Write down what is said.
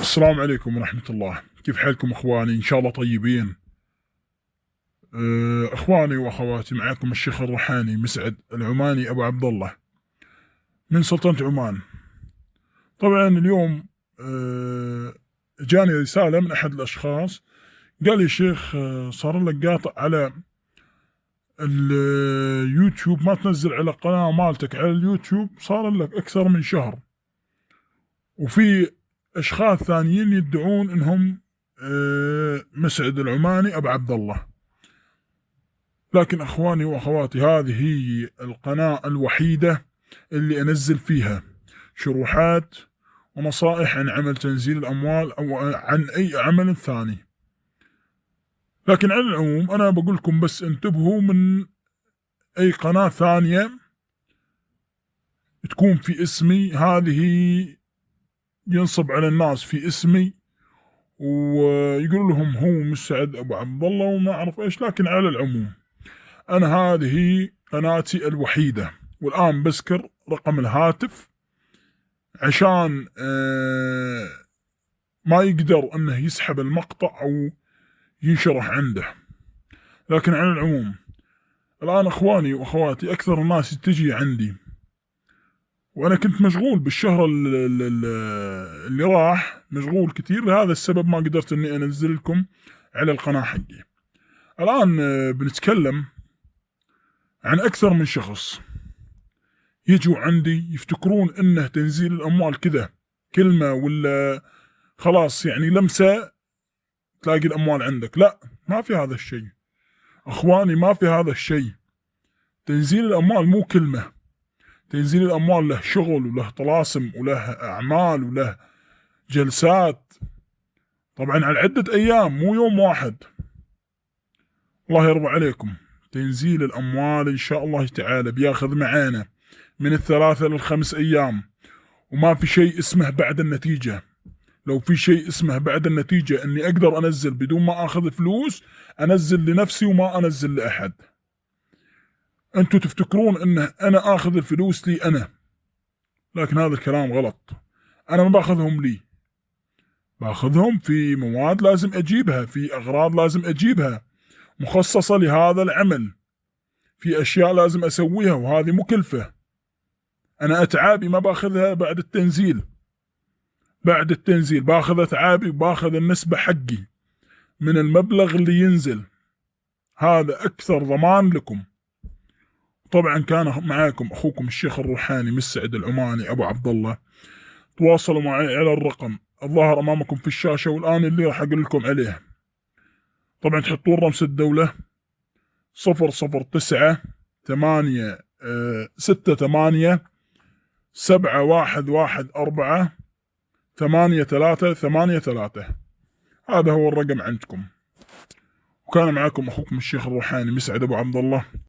السلام عليكم ورحمة الله. كيف حالكم اخواني؟ ان شاء الله طيبين. اخواني واخواتي، معكم الشيخ الروحاني مسعد العماني ابو عبد الله من سلطنة عمان. طبعا اليوم جاني رسالة من احد الاشخاص، قال لي شيخ صار لك قاطع على اليوتيوب، ما تنزل على قناة مالتك على اليوتيوب صار لك اكثر من شهر، وفي اشخاص ثانيين يدعون انهم مسعد العماني ابو عبد الله. لكن اخواني واخواتي، هذه هي القناة الوحيدة اللي انزل فيها شروحات ونصائح عن عمل تنزيل الاموال او عن اي عمل ثاني. لكن على العموم انا بقول لكم بس انتبهوا من اي قناة ثانية تكون في اسمي، هذه ينصب على الناس في اسمي ويقول لهم هو مسعد ابو عبد الله وما اعرف ايش. لكن على العموم انا هذه قناتي الوحيدة، والان بذكر رقم الهاتف عشان ما يقدر انه يسحب المقطع او ينشرح عنده. لكن على العموم الان اخواني واخواتي، اكثر الناس تجي عندي، وانا كنت مشغول بالشهر اللي راح، مشغول كثير، لهذا السبب ما قدرت اني انزل لكم على القناة حقي. الان بنتكلم عن اكثر من شخص يجوا عندي يفتكرون انه تنزيل الاموال كذا كلمة ولا خلاص يعني لمسة تلاقي الاموال عندك. لا، ما في هذا الشيء اخواني، ما في هذا الشيء. تنزيل الاموال مو كلمة، تنزيل الاموال له شغل وله طلاسم وله اعمال وله جلسات، طبعا على عدة ايام مو يوم واحد. الله يرضى عليكم. تنزيل الاموال ان شاء الله تعالى بياخذ معانا من 3 ل5 ايام، وما في شيء اسمه بعد النتيجة. لو في شيء اسمه بعد النتيجة اني اقدر انزل بدون ما اخذ فلوس، انزل لنفسي وما انزل لاحد. انتوا تفتكرون ان انا اخذ الفلوس لي انا، لكن هذا الكلام غلط. انا ما باخذهم لي، باخذهم في مواد لازم اجيبها، في اغراض لازم اجيبها مخصصة لهذا العمل، في اشياء لازم اسويها وهذه مكلفة. انا اتعابي ما باخذها بعد التنزيل، بعد التنزيل باخذ اتعابي وباخذ النسبة حقي من المبلغ اللي ينزل. هذا اكثر ضمان لكم. طبعا كان معاكم اخوكم الشيخ الروحاني مسعد العماني ابو عبد الله. تواصلوا معي على الرقم الظاهر امامكم في الشاشة والان اللي راح اقول لكم عليه. طبعا تحطون رمز الدولة 009 8 6 8 7 1 1 4 8 3 8 3. هذا هو الرقم عندكم. وكان معكم اخوكم الشيخ الروحاني مسعد ابو عبد الله.